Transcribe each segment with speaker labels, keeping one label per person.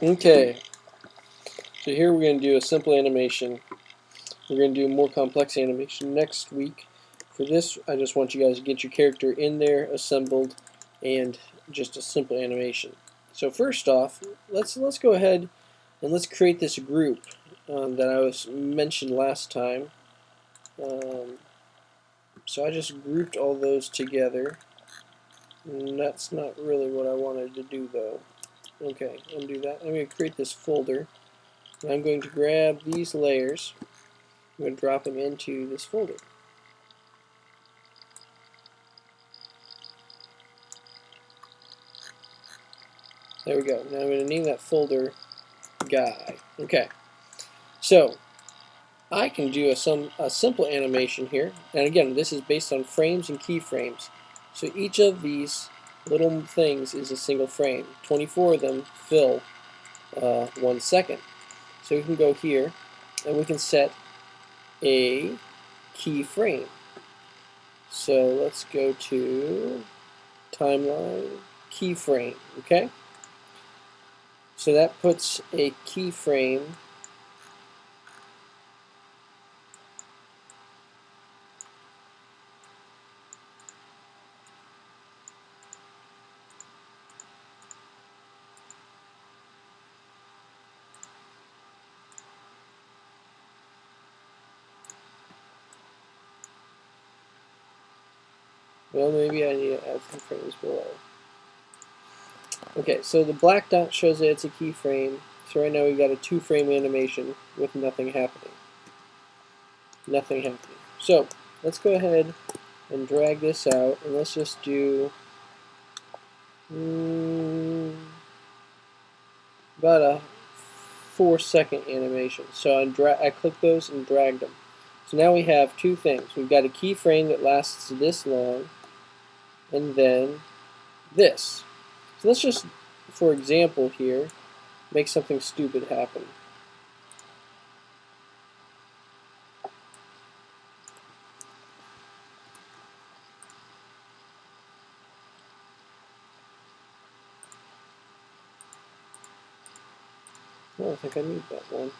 Speaker 1: Okay, so here we're going to do a simple animation. We're going to do a more complex animation next week. For this, I just want you guys to get your character in there, assembled, and just a simple animation. So first off, let's go ahead and let's create this group that I was mentioned last time. So I just grouped all those together. And that's not really what I wanted to do though. Okay, undo that. I'm going to create this folder. And I'm going to grab these layers. I'm going to drop them into this folder. There we go. Now I'm going to name that folder guy. Okay. So I can do a simple animation here. And again, this is based on frames and keyframes. So each of these little things is a single frame. 24 of them fill 1 second. So we can go here and we can set a keyframe. So let's go to timeline keyframe. Okay. So that puts a keyframe well, maybe I need to add some frames below. Okay, so the black dot shows that it's a keyframe. So right now we've got a 2-frame animation with nothing happening. Nothing happening. So let's go ahead and drag this out, and let's just do about a 4-second animation. So I click those and drag them. So now we have two things. We've got a keyframe that lasts this long, and then this. So let's just, for example here, make something stupid happen. I don't think I need that one.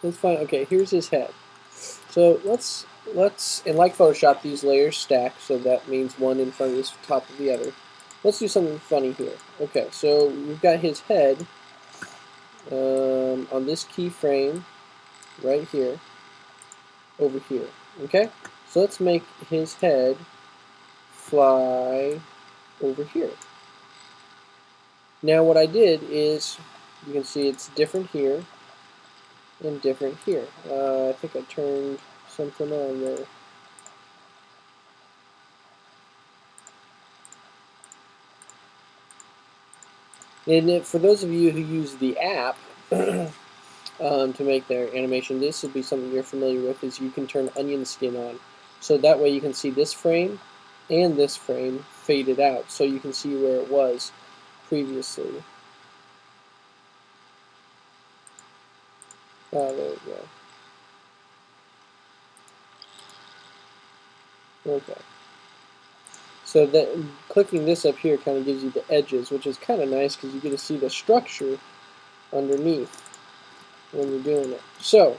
Speaker 1: Let's find, okay, here's his head. So let's and like Photoshop, these layers stack, so that means one in front of the top of the other. Let's do something funny here. Okay, so we've got his head on this keyframe right here, over here. Okay, so let's make his head fly over here. Now what I did is, you can see it's different here and different here. I think I turned something on there. And for those of you who use the app to make their animation, this would be something you're familiar with, is you can turn onion skin on. So that way you can see this frame and this frame faded out, so you can see where it was previously. There we go. Okay. So that clicking this up here kind of gives you the edges, which is kind of nice because you get to see the structure underneath when you're doing it. So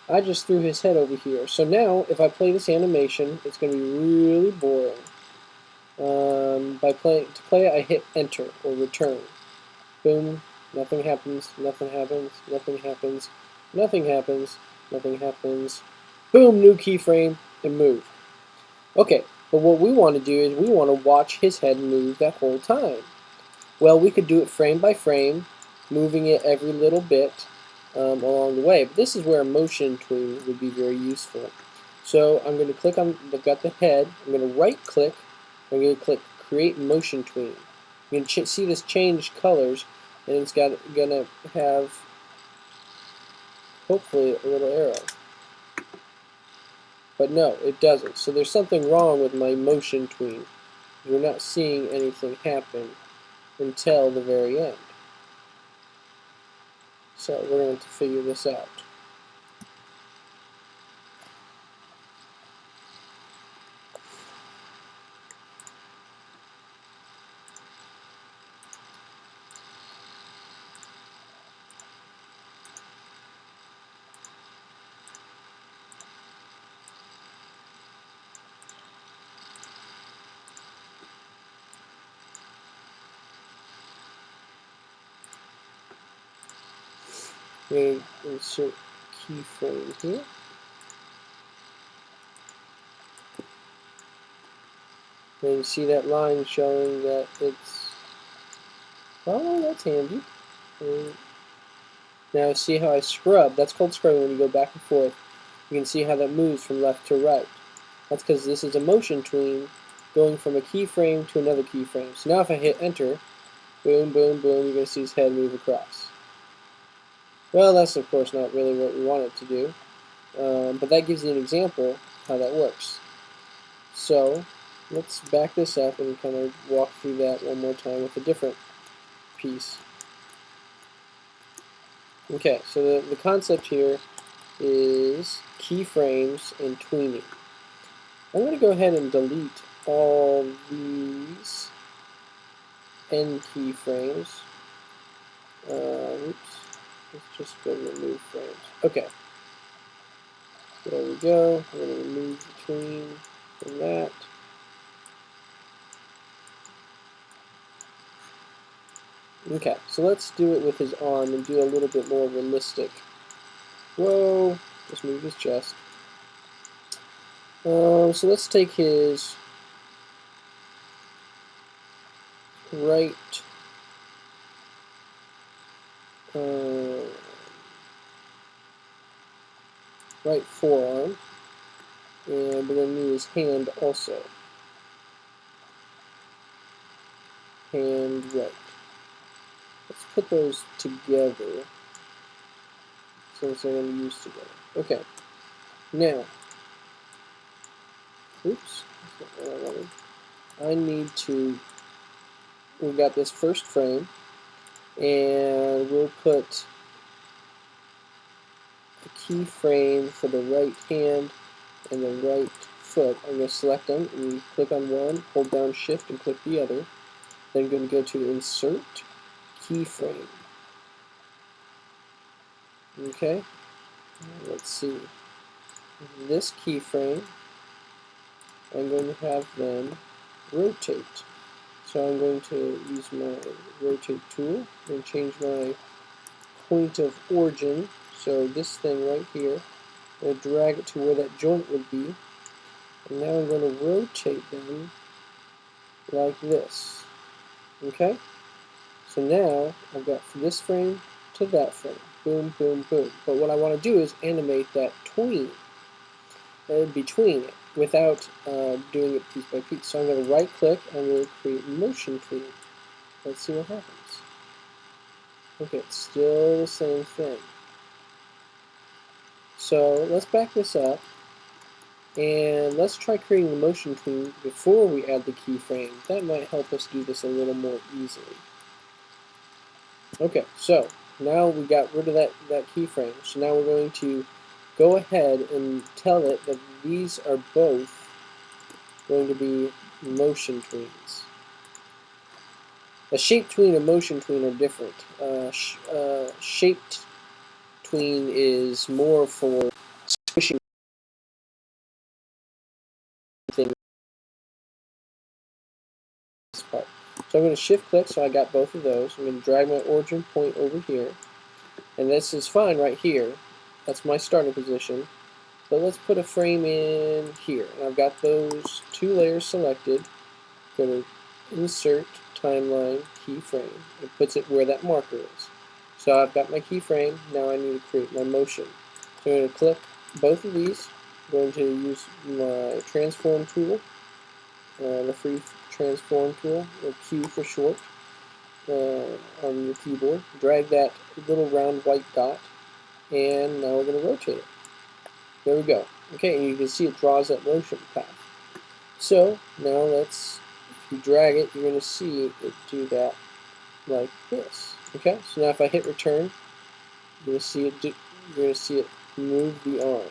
Speaker 1: I just threw his head over here. So now if I play this animation, it's going to be really boring. To play it, I hit enter or return. Boom, nothing happens, nothing happens, nothing happens, nothing happens, nothing happens. Boom, new keyframe, and move. Okay, but what we want to do is we want to watch his head move that whole time. Well, we could do it frame by frame, moving it every little bit along the way. But this is where a motion tween would be very useful. So I'm going to click on, I've got the head, I'm going to right click, I'm going to click create motion tween. You can see this change colors, and it's going to have hopefully a little arrow. But no, it doesn't. So there's something wrong with my motion tween. We're not seeing anything happen until the very end. So we're going to figure this out. We're going to insert keyframe here. And you see that line showing that it's, oh, that's handy. And now see how I scrub? That's called scrubbing when you go back and forth. You can see how that moves from left to right. That's because this is a motion tween going from a keyframe to another keyframe. So now if I hit enter, boom, boom, boom, you're going to see his head move across. Well, that's of course not really what we want it to do, but that gives you an example how that works. So let's back this up and kind of walk through that one more time with a different piece. Okay, so the concept here is keyframes and tweening. I'm going to go ahead and delete all these end keyframes. Oops, let's just go remove frames. Okay, there we go. I'm going to remove the tween from that. Okay, so let's do it with his arm and do a little bit more realistic. Whoa, just move his chest. So let's take his right right forearm, and we're going to need his hand also. Hand right. Let's put those together since they're going to be used together. Okay. Now, oops, that's not what I wanted. I need to, we've got this first frame, and we'll put a keyframe for the right hand and the right foot. I'm going to select them and click on one, hold down shift and click the other. Then I'm going to go to insert keyframe. Okay, let's see. This keyframe, I'm going to have them rotate. So I'm going to use my rotate tool and change my point of origin. So this thing right here, I'll drag it to where that joint would be. And now I'm going to rotate them like this. Okay? So now I've got from this frame to that frame. Boom, boom, boom. But what I want to do is animate that tween between it without doing it piece by piece. So I'm going to right click and we'll create motion tween. Let's see what happens. Okay, it's still the same thing. So let's back this up and let's try creating the motion tween before we add the keyframe. That might help us do this a little more easily. Okay, so now we got rid of that keyframe. So now we're going to go ahead and tell it that these are both going to be motion tweens. A shape tween and motion tween are different. Shaped tween is more for squishing things. Part. So I'm going to shift click so I got both of those. I'm going to drag my origin point over here. And this is fine right here. That's my starting position. But let's put a frame in here. And I've got those two layers selected. Go to insert timeline keyframe. It puts it where that marker is. So I've got my keyframe. Now I need to create my motion. So I'm going to click both of these. I'm going to use my transform tool, the free transform tool, or Q for short, on your keyboard. Drag that little round white dot, and now we're going to rotate it. There we go. Okay, and you can see it draws that motion path. So now let's, if you drag it, you're going to see it do that like this. Okay, so now if I hit return, you're going to see it move the arm.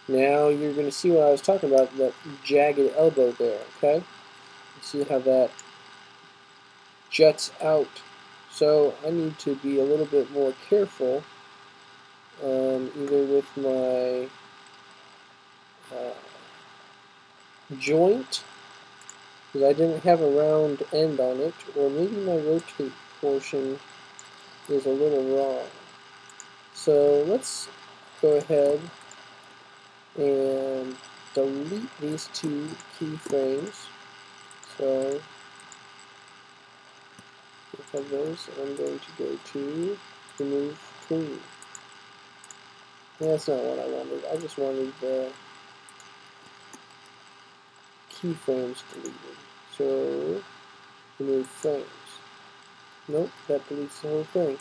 Speaker 1: Now you're going to see what I was talking about, that jagged elbow there. Okay, you see how that juts out. So I need to be a little bit more careful, either with my joint, because I didn't have a round end on it, or maybe my rotate portion is a little wrong. So let's go ahead and delete these two keyframes. So we have those, and I'm going to go to remove clean. That's not what I wanted. I just wanted the keyframes deleted. So remove frames. Nope, that deletes the whole thing.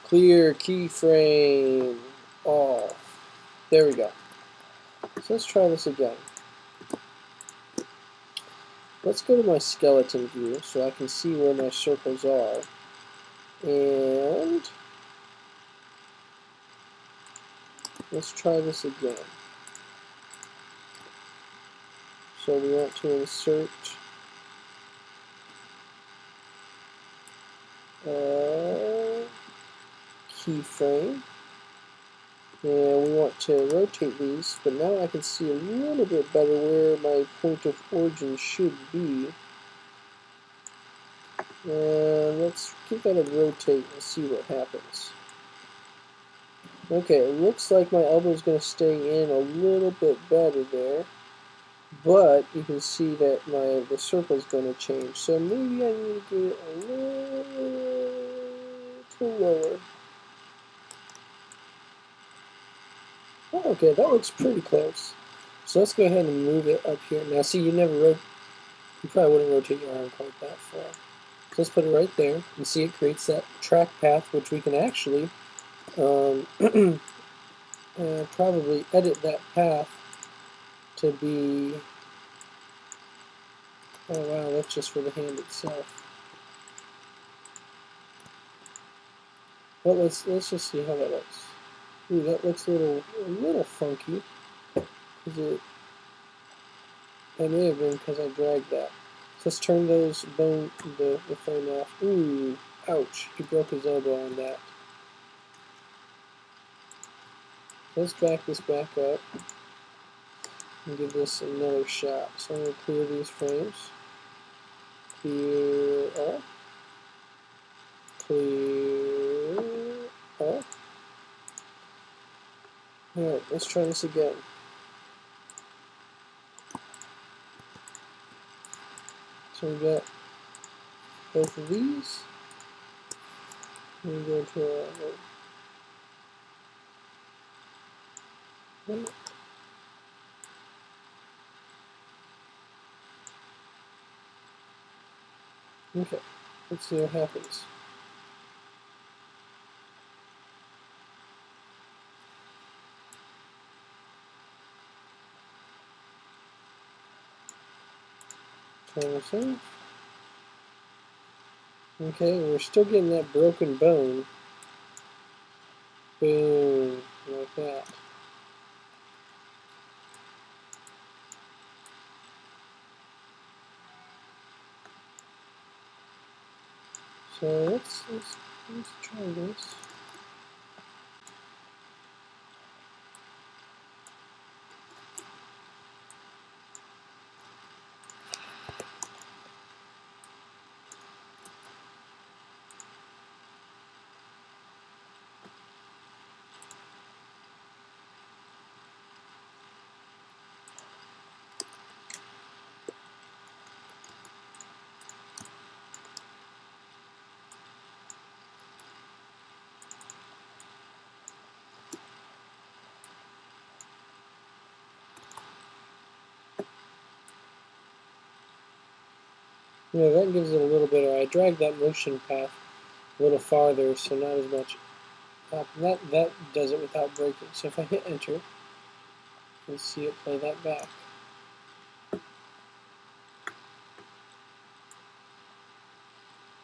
Speaker 1: Clear keyframe all. There we go. So let's try this again. Let's go to my skeleton view so I can see where my circles are. And let's try this again. So we want to insert a keyframe. And we want to rotate these, but now I can see a little bit better where my point of origin should be. And let's give that a rotate and see what happens. Okay, it looks like my elbow is going to stay in a little bit better there, but you can see that the circle is going to change. So maybe I need to get it a little lower. Oh, okay, that looks pretty close. So let's go ahead and move it up here. Now, see, you probably wouldn't rotate your arm quite that far. So let's put it right there, and see it creates that track path, which we can actually probably edit that path to be, oh wow, that's just for the hand itself. Well, let's just see how that looks. Ooh, that looks a little funky. That may have been because I dragged that. So let's turn the frame off. Ooh, ouch, he broke his elbow on that. Let's back this back up and give this another shot. So I'm going to clear these frames. Clear all. Clear all. Alright, let's try this again. So we got both of these. We go to okay, let's see what happens. Turn this off. Okay, we're still getting that broken bone. Boom, like that. So let's try this. Yeah, that gives it a little bit. I dragged that motion path a little farther, so not as much. That does it without breaking. So if I hit enter, you'll see it play that back.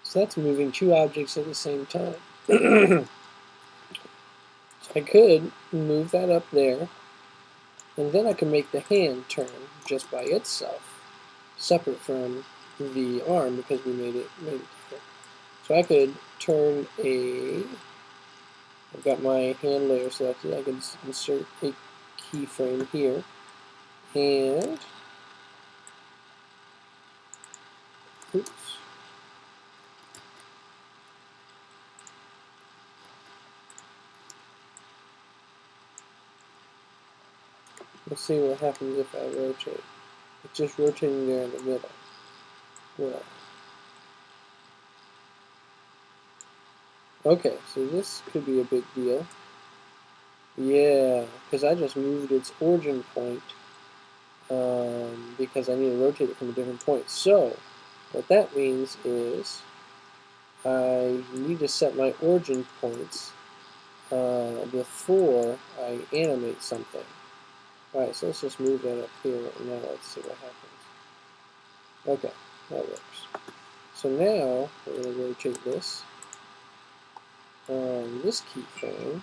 Speaker 1: So that's moving two objects at the same time. So I could move that up there, and then I can make the hand turn just by itself, separate from the arm because we made it different. So I could turn I've got my hand layer selected. I can insert a keyframe here, and oops. Let's see what happens if I rotate. It's just rotating there in the middle. Well, okay, so this could be a big deal. Yeah, because I just moved its origin point because I need to rotate it from a different point. So, what that means is I need to set my origin points before I animate something. Alright, so let's just move that up here, and now let's see what happens. Okay, that works. So now, we're going to rotate this on this keyframe.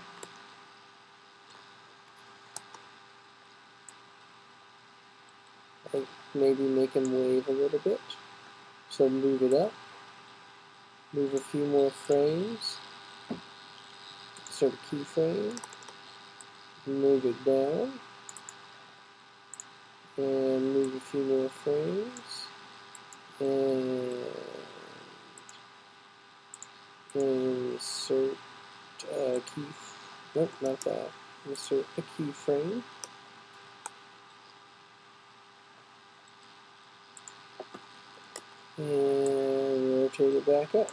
Speaker 1: Maybe make him wave a little bit. So move it up, move a few more frames, insert a keyframe, move it down, and move a few more frames, and insert a key, nope, not that, insert a keyframe, and rotate it back up.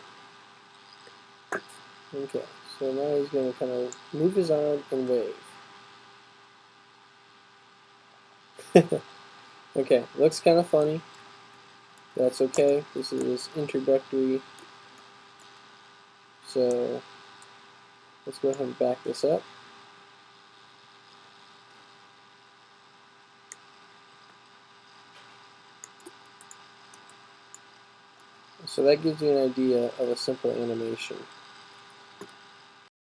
Speaker 1: Okay, so now he's going to kind of move his arm and wave. Okay, looks kind of funny. That's okay. This is introductory. So let's go ahead and back this up. So that gives you an idea of a simple animation.